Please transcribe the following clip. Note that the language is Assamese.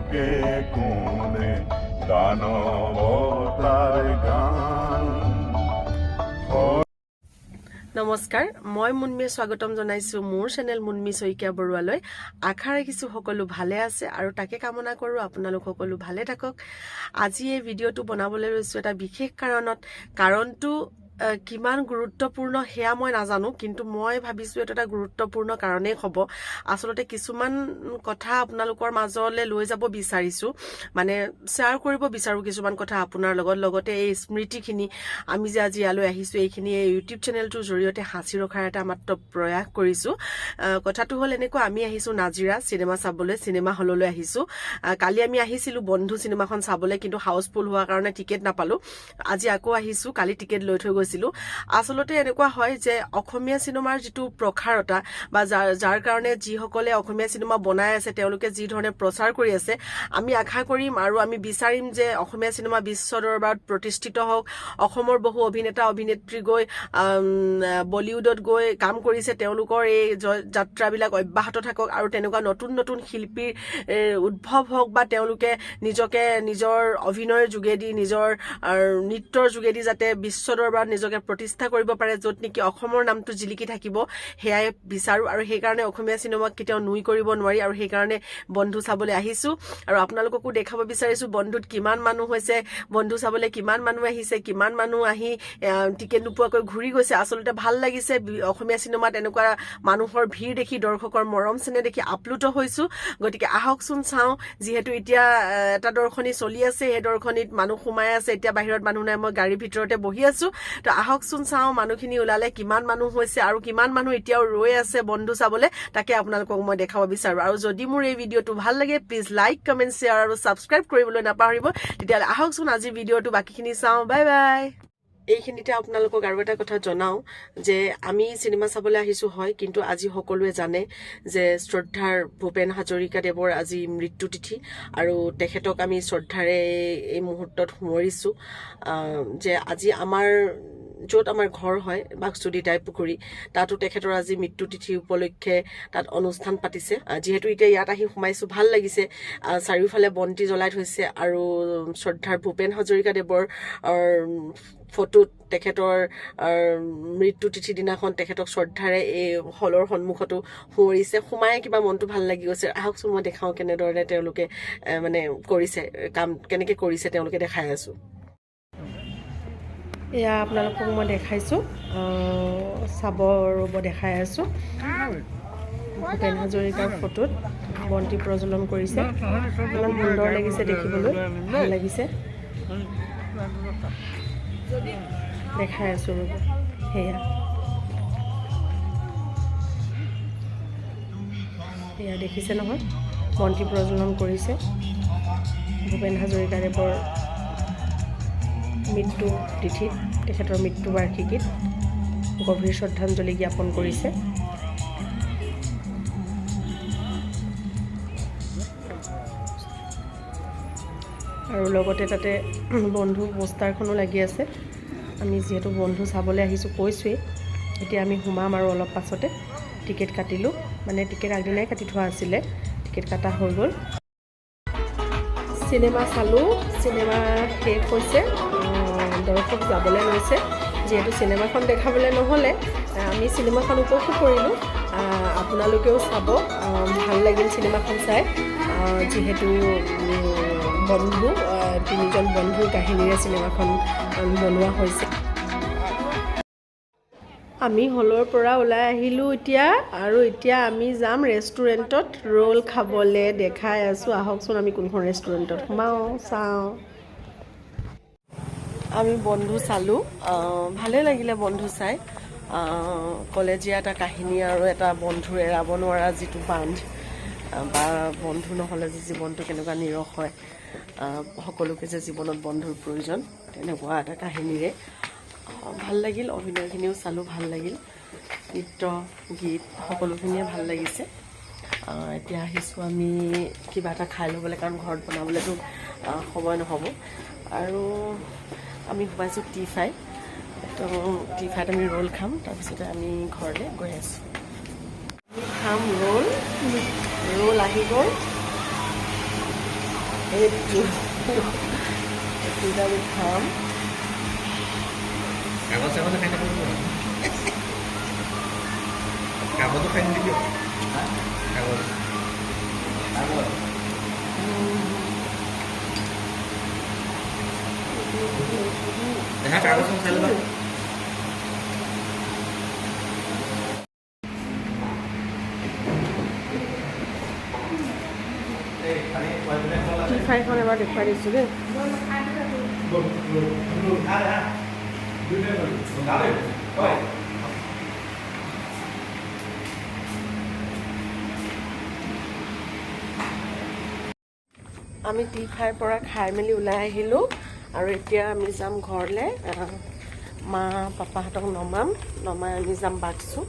লোকে কোনে দানৱতাৰ গান। নমস্কাৰ, মই মুনমিয়ে স্বাগতম জনাইছো মোৰ চেনেল মুনমি সৈকিয়া বৰুৱালৈ। আশা ৰাখিছো সকলো ভালে আছে আৰু তাকে কামনা কৰো আপোনালোক সকলো ভালে থাকক। আজি এই ভিডিঅ'টো বনাবলৈ লৈছো এটা বিশেষ কাৰণটো কিমান গুৰুত্বপূৰ্ণ সেয়া মই নাজানো, কিন্তু মই ভাবিছো এটা গুৰুত্বপূৰ্ণ কাৰণেই হ'ব। আচলতে কিছুমান কথা আপোনালোকৰ মাজলৈ লৈ যাব বিচাৰিছো, মানে শ্বেয়াৰ কৰিব বিচাৰো কিছুমান কথা আপোনাৰ লগতে এই স্মৃতিখিনি আমি যে আজি ইয়ালৈ আহিছো এইখিনি এই ইউটিউব চেনেলটোৰ জৰিয়তে সাঁচি ৰখাৰ এটা মাত্ৰ প্ৰয়াস কৰিছো। কথাটো হ'ল এনেকুৱা, আমি আহিছো নাজিৰা চিনেমা চাবলৈ, চিনেমা হললৈ আহিছো। কালি আমি আহিছিলো বন্ধু চিনেমাখন চাবলৈ, কিন্তু হাউচফুল হোৱাৰ কাৰণে টিকেট নাপালো। আজি আকৌ আহিছো, কালি টিকেট লৈ থৈ গৈছিলো। আচলতে এনেকুৱা হয় যে অসমীয়া চিনেমাৰ যিটো প্ৰখাৰতা বা যাৰ কাৰণে যিসকলে অসমীয়া চিনেমা বনাই আছে তেওঁলোকে যি ধৰণে প্ৰচাৰ কৰি আছে, আমি আশা কৰিম আৰু আমি বিচাৰিম যে অসমীয়া চিনেমা বিশ্ব দৰবাৰত প্ৰতিষ্ঠিত হওক। অসমৰ বহু অভিনেতা অভিনেত্ৰী গৈ বলিউডত গৈ কাম কৰিছে, তেওঁলোকৰ এই যাত্ৰাবিলাক অব্যাহত থাকক আৰু তেনেকুৱা নতুন নতুন শিল্পীৰ উদ্ভৱ হওক, বা তেওঁলোকে নিজকে নিজৰ অভিনয়ৰ যোগেদি নিজৰ নৃত্যৰ যোগেদি যাতে বিশ্ব দৰবাৰত নিজকে প্ৰতিষ্ঠা কৰিব পাৰে, য'ত নেকি অসমৰ নামটো জিলিকি থাকিব, সেয়াই বিচাৰো। আৰু সেইকাৰণে অসমীয়া চিনেমাক কেতিয়াও নুই কৰিব নোৱাৰি, আৰু সেইকাৰণে বন্ধু চাবলৈ আহিছো। আৰু আপোনালোককো দেখাব বিচাৰিছো বন্ধুত কিমান মানুহ হৈছে, বন্ধু চাবলৈ কিমান মানুহ আহিছে, কিমান মানুহ আহি টিকেট নোপোৱাকৈ ঘূৰি গৈছে। আচলতে ভাল লাগিছে অসমীয়া চিনেমাত এনেকুৱা মানুহৰ ভিৰ দেখি, দৰ্শকৰ মৰম চেনেহ দেখি আপ্লুত হৈছো। গতিকে আহকচোন চাওঁ, যিহেতু এতিয়া এটা দৰ্শনী চলি আছে, সেই দৰ্শনীত মানুহ সোমাই আছে, এতিয়া বাহিৰত মানুহ নাই, মই গাড়ীৰ ভিতৰতে বহি আছো। তো আহকচোন চাওঁ মানুহখিনি ওলালে কিমান মানুহ হৈছে আৰু কিমান মানুহ এতিয়াও ৰৈ আছে বন্ধু চাবলৈ, তাকে আপোনালোকক মই দেখাব বিচাৰো। আৰু যদি মোৰ এই ভিডিঅ'টো ভাল লাগে প্লিজ লাইক, কমেণ্ট, শ্বেয়াৰ আৰু ছাবস্ক্ৰাইব কৰিবলৈ নাপাহৰিব। তেতিয়াহ'লে আহকচোন আজি ভিডিঅ'টো বাকীখিনি চাওঁ। Bye bye. এইখিনিতে আপোনালোকক আৰু এটা কথা জনাওঁ যে আমি চিনেমা চাবলৈ আহিছো হয়, কিন্তু আজি সকলোৱে জানে যে শ্ৰদ্ধাৰ ভূপেন হাজৰিকাদেৱৰ আজি মৃত্যু তিথি, আৰু তেখেতক আমি শ্ৰদ্ধাৰে এই মুহূৰ্তত সোঁৱৰিছো। যে আজি য'ত আমাৰ ঘৰ হয় বাক্সুদি পুখুৰী, তাতো তেখেতৰ আজি মৃত্যু তিথি উপলক্ষে তাত অনুষ্ঠান পাতিছে। যিহেতু এতিয়া ইয়াত আহি সোমাইছো, ভাল লাগিছে। চাৰিওফালে বন্তি জ্বলাই থৈছে আৰু শ্ৰদ্ধাৰ ভূপেন হাজৰিকাদেৱৰ ফটোত তেখেতৰ মৃত্যু তিথি দিনাখন তেখেতক শ্ৰদ্ধাৰে এই হলৰ সন্মুখতো সোঁৱৰিছে। সোমাই কিবা মনটো ভাল লাগি গৈছে। আহকচোন মই দেখাওঁ কেনেদৰে তেওঁলোকে মানে কৰিছে, কাম কেনেকে কৰিছে তেওঁলোকে দেখাই আছো। এয়া আপোনালোকক মই দেখাইছো, চাব ৰ'ব দেখাই আছো। ভূপেন হাজৰিকাৰ ফটোত বন্তি প্ৰজ্বলন কৰিছে, ইমান সুন্দৰ লাগিছে দেখিবলৈ, ভাল লাগিছে। দেখাই আছো ৰ'ব, সেয়া দেখিছে নহয়, বন্তি প্ৰজ্বলন কৰিছে। ভূপেন হাজৰিকাদেৱৰ মৃত্যু তিথিত, তেখেতৰ মৃত্যু বাৰ্ষিকীত গভীৰ শ্ৰদ্ধাঞ্জলি জ্ঞাপন কৰিছে। আৰু লগতে তাতে বন্ধু পোষ্টাৰখনো লাগি আছে। আমি যিহেতু বন্ধু চাবলৈ আহিছোঁ কৈছোৱেই, এতিয়া আমি সোমাম আৰু অলপ পাছতে। টিকেট কাটিলোঁ, মানে টিকেট আগদিনাই কাটি থোৱা আছিলে, টিকেট কটা হৈ গ'ল। চিনেমা চালোঁ, চিনেমা শেষ হৈছে, দৰ্শক যাবলৈ লৈছে। যিহেতু চিনেমাখন দেখাবলৈ নহ'লে আমি চিনেমাখন উপভোগ কৰিলোঁ। আপোনালোকেও চাব, ভাল লাগিল চিনেমাখন চাই। যিহেতু বন্ধু, তিনিজন বন্ধুৰ কাহিনীৰে চিনেমাখন বনোৱা হৈছে। আমি হলৰ পৰা ওলাই আহিলোঁ এতিয়া, আৰু এতিয়া আমি যাম ৰেষ্টুৰেণ্টত ৰোল খাবলৈ। দেখাই আছোঁ, আহকচোন আমি কোনখন ৰেষ্টুৰেণ্টত সোমাওঁ চাওঁ। আমি বন্ধু চালোঁ, ভালেই লাগিলে বন্ধু চাই। কলেজীয়া এটা কাহিনী আৰু এটা বন্ধুৰ এৰাব নোৱাৰা যিটো বান্ধ, বা বন্ধু নহ'লে যে জীৱনটো কেনেকুৱা নিৰস হয়, সকলোকে যে জীৱনত বন্ধুৰ প্ৰয়োজন, তেনেকুৱা এটা কাহিনীৰে ভাল লাগিল। অভিনয়খিনিও চালোঁ, ভাল লাগিল। নৃত্য গীত সকলোখিনিয়ে ভাল লাগিছে। এতিয়া আহিছোঁ আমি কিবা এটা খাই ল'বলৈ, কাৰণ ঘৰত বনাবলৈতো সময় নহ'ব। আৰু আমি সোমাইছোঁ টি5, তো টি5ত আমি ৰোল খাম, তাৰপিছতে আমি ঘৰলৈ গৈ আছোঁ। আমি খাম ৰোল আহি গ'ল। এইটো আমি খাম কাগজে খাই থাকোঁ কাগজো খাই নিদিবি কাগজ দেখা কাগজখন চাই ল'বা টিফাইখন এবাৰ দেখুৱাই দিছোঁ দেই আমি টিফাইৰ পৰা খাই মেলি ওলাই আহিলোঁ আৰু এতিয়া আমি যাম ঘৰলৈ মা পাপাহঁতক নমাই আমি যাম বাক্সু